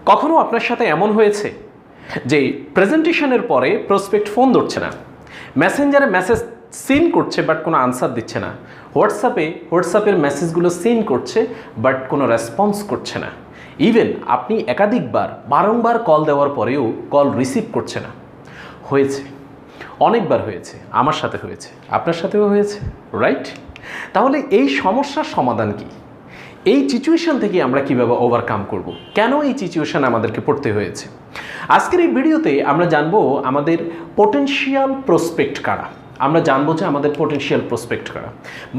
কখনো আপনার সাথে এমন হয়েছে যে প্রেজেন্টেশনের পরে প্রসপেক্ট ফোন ধরছে না, মেসেঞ্জারে মেসেজ সিন করছে বাট কোনো আনসার দিচ্ছে না, হোয়াটসঅ্যাপের মেসেজগুলো সিন করছে বাট কোনো রেসপন্স করছে না, ইভেন আপনি একাধিকবার বারংবার কল দেওয়ার পরেও কল রিসিভ করছে না? হয়েছে, অনেকবার হয়েছে, আমার সাথে হয়েছে, আপনার সাথেও হয়েছে, রাইট? তাহলে এই সমস্যার সমাধান কি? এই সিচুয়েশন থেকে আমরা কিভাবে ওভারকাম করব? কেন এই সিচুয়েশন আমাদেরকে পড়তে হয়েছে? আজকের এই ভিডিওতে আমরা জানবো আমাদের পোটেনশিয়াল প্রসপেক্ট কারা। আমরা জানবো যে আমাদের পোটেনশিয়াল প্রসপেক্ট কারা।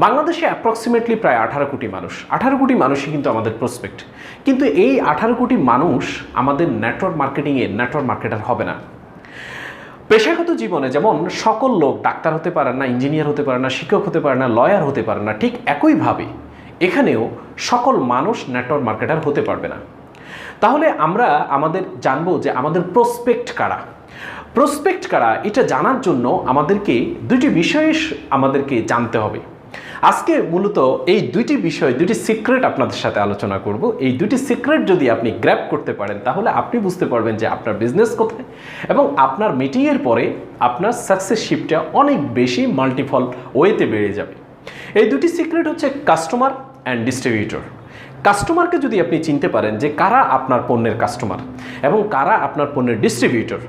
বাংলাদেশে অ্যাপ্রক্সিমেটলি প্রায় 18 কোটি মানুষ। 18 কোটি মানুষই কিন্তু আমাদের প্রসপেক্ট। কিন্তু এই 18 কোটি মানুষ আমাদের নেটওয়ার্ক মার্কেটিংয়ে নেটওয়ার্ক মার্কেটার হবে না। পেশাগত জীবনে যেমন সকল লোক ডাক্তার হতে পারে না, ইঞ্জিনিয়ার হতে পারে না, শিক্ষক হতে পারে না, লয়ার হতে পারে না, ঠিক একইভাবে এখানেও সকল মানুষ নেটওয়ার্ক মার্কেটার হতে পারবে না। তাহলে আমরা জানবো যে আমাদের প্রসপেক্ট কারা। প্রসপেক্ট কারা এটা জানার জন্য আমাদেরকে দুটি বিষয় আমাদেরকে জানতে হবে। আজকে মূলত এই দুটি সিক্রেট আপনাদের সাথে আলোচনা করব। এই দুটি সিক্রেট যদি আপনি গ্র্যাব করতে পারেন তাহলে আপনি বুঝতে পারবেন যে আপনার বিজনেস কোথায় এবং আপনার মিটিংয়ের পরে আপনার সাকসেসশিপটা অনেক বেশি মাল্টিফল ওয়েতে বেড়ে যাবে। এই দুটি সিক্রেট হচ্ছে কাস্টমার অ্যান্ড ডিস্ট্রিবিউটর। কাস্টমারকে যদি আপনি চিনতে পারেন যে কারা আপনার পণ্যের কাস্টমার এবং কারা আপনার পণ্যের ডিস্ট্রিবিউটর,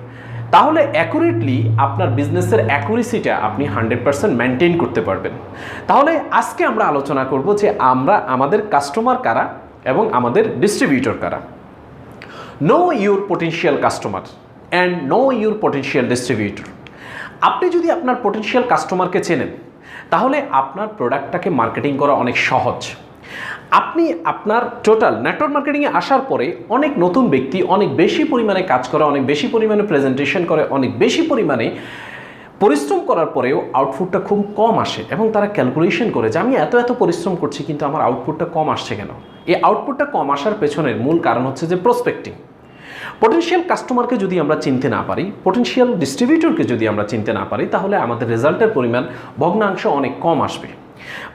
তাহলে অ্যাকুরেটলি আপনার বিজনেসের অ্যাকুরেসিটা আপনি 100% মেনটেন করতে পারবেন। তাহলে আজকে আমরা আলোচনা করব যে আমাদের কাস্টমার কারা এবং আমাদের ডিস্ট্রিবিউটর কারা। No your potential customer and no your potential distributor. আপনি যদি আপনার পটেনশিয়াল কাস্টমারকে চেনেন তাহলে আপনার প্রোডাক্টটাকে মার্কেটিং করা অনেক সহজ। আপনি আপনার টোটাল নেটওয়ার্ক মার্কেটিংয়ে আসার পরে অনেক নতুন ব্যক্তি অনেক বেশি পরিমাণে কাজ করে, অনেক বেশি পরিমাণে প্রেজেন্টেশন করে, অনেক বেশি পরিমাণে পরিশ্রম করার পরেও আউটপুটটা খুব কম আসে এবং তারা ক্যালকুলেশন করে যে আমি এত পরিশ্রম করছি কিন্তু আমার আউটপুটটা কম আসছে কেন? এই আউটপুটটা কম আসার পেছনের মূল কারণ হচ্ছে যে প্রসপেক্টিং। পটেনশিয়াল কাস্টমারকে যদি আমরা চিনতে না পারি, পটেনশিয়াল ডিস্ট্রিবিউটরকে যদি আমরা চিনতে না পারি, তাহলে আমাদের রেজাল্টের পরিমাণ ভগ্নাংশ অনেক কম আসবে।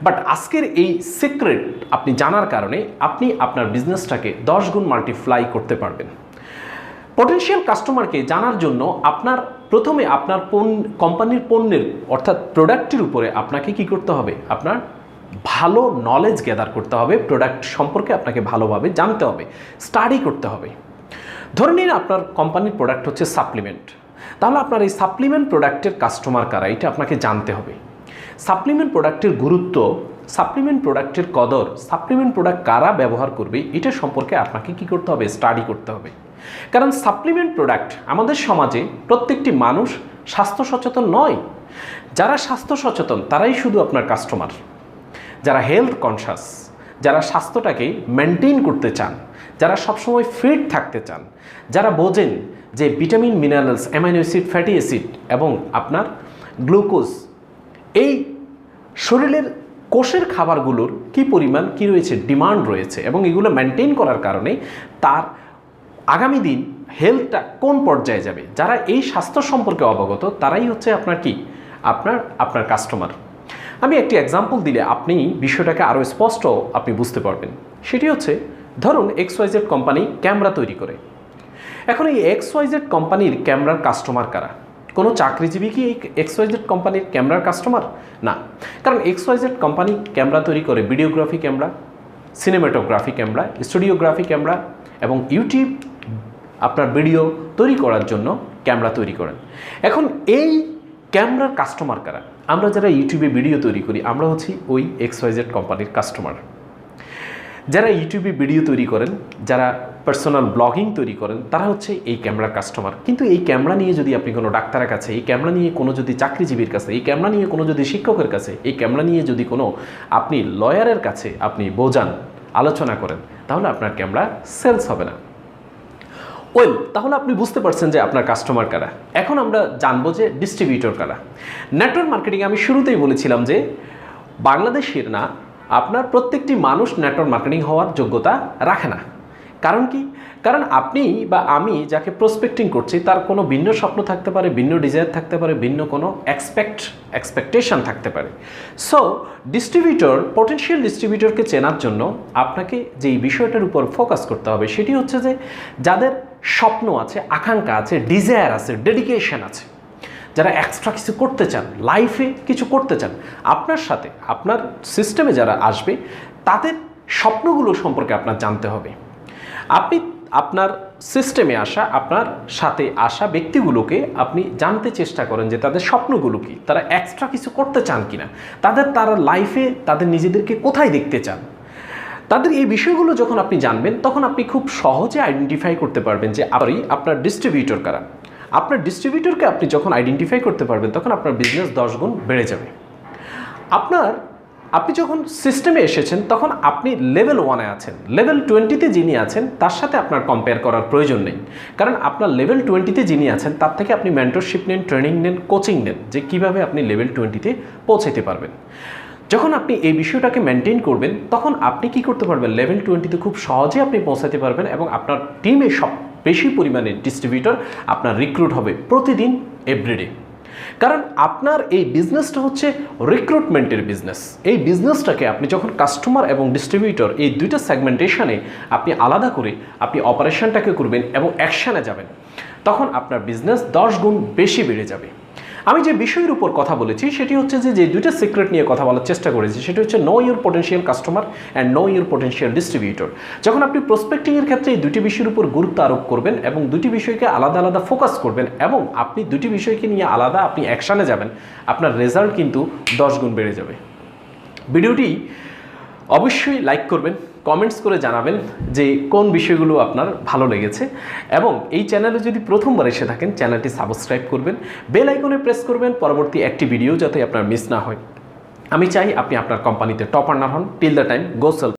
বাট আজকের এই সিক্রেট আপনি জানার কারণে আপনি আপনার বিজনেসটাকে 10 গুণ মাল্টিপ্লাই করতে পারবেন। পটেনশিয়াল কাস্টমারকে জানার জন্য প্রথমে আপনার কোম্পানির পণ্যের অর্থাৎ প্রোডাক্টের উপরে আপনাকে কি করতে হবে? আপনার ভালো নলেজ গ্যাদার করতে হবে, প্রোডাক্ট সম্পর্কে আপনাকে ভালোভাবে জানতে হবে, স্টাডি করতে হবে। ধরে নিন আপনার কোম্পানির প্রোডাক্ট হচ্ছে সাপ্লিমেন্ট, তাহলে আপনার এই সাপ্লিমেন্ট প্রোডাক্টের কাস্টমার কারা এটা আপনাকে জানতে হবে। সাপ্লিমেন্ট প্রোডাক্টের গুরুত্ব, সাপ্লিমেন্ট প্রোডাক্টের কদর, সাপ্লিমেন্ট প্রোডাক্ট কারা ব্যবহার করবে এটা সম্পর্কে আপনাকে কি করতে হবে? স্টাডি করতে হবে। কারণ সাপ্লিমেন্ট প্রোডাক্ট আমাদের সমাজে প্রত্যেকটি মানুষ স্বাস্থ্য সচেতন নয়। যারা স্বাস্থ্য সচেতন তারাই শুধু আপনার কাস্টমার। যারা হেলথ কনসাস, যারা স্বাস্থ্যটাকে মেনটেন করতে চান, যারা সবসময় ফিট থাকতে চান, যারা বোঝেন যে vitamin, minerals, amino acid, fatty acid এবং আপনার গ্লুকোজ এই শরীরের কোষের খাবারগুলোর কি পরিমাণ কি রয়েছে, ডিমান্ড রয়েছে এবং এগুলো মেনটেন করার কারণে তার আগামী দিন হেলথটা কোন পর্যায়ে যাবে, যারা এই স্বাস্থ্য সম্পর্কে অবগত তারাই হচ্ছে আপনার কি আপনার কাস্টমার। আমি একটি এক্সাম্পল দিলে আপনি বিষয়টাকে আরও স্পষ্ট আপনি বুঝতে পারবেন। সেটি হচ্ছে ধরুন XYZ কোম্পানি ক্যামেরা তৈরি করে। এখন এই XYZ কোম্পানির ক্যামেরার কাস্টমার কারা? কোনো চাকরিজীবী কি এই XYZ কোম্পানির ক্যামেরার কাস্টমার? না, কারণ XYZ কোম্পানি ক্যামেরা তৈরি করে videography camera, cinematography camera, studiography camera এবং ইউটিউব আপনার ভিডিও তৈরি করার জন্য ক্যামেরা তৈরি করেন। এখন এই ক্যামেরার কাস্টমার কারা? আমরা যারা ইউটিউবে ভিডিও তৈরি করি আমরা হচ্ছি ওই XYZ কোম্পানির কাস্টমার। যারা ইউটিউবে ভিডিও তৈরি করেন, যারা পার্সোনাল ব্লগিং তৈরি করেন তারা হচ্ছে এই ক্যামেরার কাস্টমার। কিন্তু এই ক্যামেরা নিয়ে যদি আপনি কোনো ডাক্তারের কাছে, এই ক্যামেরা নিয়ে কোনো যদি চাকরিজীবীর কাছে, এই ক্যামেরা নিয়ে কোনো যদি শিক্ষকের কাছে, এই ক্যামেরা নিয়ে যদি কোনো আপনি লয়ারের কাছে আপনি বোঝান, আলোচনা করেন, তাহলে আপনার ক্যামেরা সেলস হবে না। তাহলে আপনি বুঝতে পারছেন যে আপনার কাস্টমার কারা। এখন আমরা জানবো যে ডিস্ট্রিবিউটর কারা। নেটওয়ার্ক মার্কেটিং আমি শুরুতেই বলেছিলাম যে বাংলাদেশের না আপনার প্রত্যেকটি মানুষ নেটওয়ার্ক মার্কেটিং হওয়ার যোগ্যতা রাখে না। কারণ কি? কারণ আপনি বা আমি যাকে প্রসপেক্টিং করছি তার কোনো ভিন্ন স্বপ্ন থাকতে পারে, ভিন্ন ডিজায়ার থাকতে পারে, ভিন্ন কোনো এক্সপেকটেশন থাকতে পারে। সো পটেনশিয়াল ডিস্ট্রিবিউটরকে চেনার জন্য আপনাকে যেই বিষয়টার উপর ফোকাস করতে হবে সেটি হচ্ছে যে যাদের স্বপ্ন আছে, আকাঙ্ক্ষা আছে, ডিজায়ার আছে, ডেডিকেশন আছে, যারা এক্সট্রা কিছু করতে চান, লাইফে কিছু করতে চান, আপনার সাথে আপনার সিস্টেমে যারা আসবে তাদের স্বপ্নগুলো সম্পর্কে আপনার জানতে হবে। আপনি আপনার সিস্টেমে আসা, আপনার সাথে আসা ব্যক্তিগুলোকে আপনি জানতে চেষ্টা করেন যে তাদের স্বপ্নগুলো কী, তারা এক্সট্রা কিছু করতে চান কিনা, তারা লাইফে তাদের নিজেদেরকে কোথায় দেখতে চান। তাদের এই বিষয়গুলো যখন আপনি জানবেন তখন আপনি খুব সহজে আইডেন্টিফাই করতে পারবেন যে আপনার ডিস্ট্রিবিউটর কারা। আপনার ডিস্ট্রিবিউটরকে আপনি যখন আইডেন্টিফাই করতে পারবেন তখন আপনার বিজনেস 10 গুণ বেড়ে যাবে। আপনি যখন সিস্টেমে এসেছেন তখন আপনি লেভেল 1-এ আছেন, লেভেল 20-তে যিনি আছেন তার সাথে আপনার কম্পেয়ার করার প্রয়োজন নেই। কারণ আপনার লেভেল 20-তে যিনি আছেন তার থেকে আপনি মেন্টরশিপ নেন, ট্রেনিং নেন, কোচিং নেন যে কীভাবে আপনি লেভেল 20-তে পৌঁছাতে পারবেন। যখন আপনি এই বিষয়টাকে মেনটেন করবেন তখন আপনি কি করতে পারবেন, লেভেল 20-তে খুব সহজে আপনি পৌঁছাতে পারবেন এবং আপনার টিমে সব বেশি পরিমাণে ডিস্ট্রিবিউটর আপনার রিক্রুট হবে প্রতিদিন, এভরিডে। কারণ আপনার এই বিজনেসটা হচ্ছে রিক্রুটমেন্টের বিজনেস। এই বিজনেসটাকে আপনি যখন কাস্টমার এবং ডিস্ট্রিবিউটর এই দুইটা সেগমেন্টেশনে আপনি আলাদা করে আপনি অপারেশনটাকে করবেন এবং অ্যাকশানে যাবেন, তখন আপনার বিজনেস 10 গুণ বেশি বেড়ে যাবে। আমি যে বিষয়ের উপর কথা বলেছি সেটি হচ্ছে যে দুইটা সিক্রেট নিয়ে কথা বলার চেষ্টা করেছি, সেটি হচ্ছে no your potential customer and no your potential distributor. যখন আপনি প্রসপেক্টিংয়ের ক্ষেত্রে এই দুটি বিষয়ের উপর গুরুত্ব আরোপ করবেন এবং দুটি বিষয়কে আলাদা আলাদা ফোকাস করবেন এবং আপনি দুটি বিষয়কে নিয়ে আলাদা আপনি অ্যাকশানে যাবেন, আপনার রেজাল্ট কিন্তু 10 গুণ বেড়ে যাবে। ভিডিওটি অবশ্যই লাইক করবেন, কমেন্টস করে জানাবেন যে কোন বিষয়গুলো আপনার ভালো লেগেছে এবং এই চ্যানেলে যদি প্রথমবার এসে থাকেন চ্যানেলটি সাবস্ক্রাইব করবেন, বেল আইকনে প্রেস করবেন পরবর্তী একটি ভিডিও যাতে আপনার মিস না হয়। আমি চাই আপনি আপনার কোম্পানিতে টপ আর্নার হন। Till the time, go self.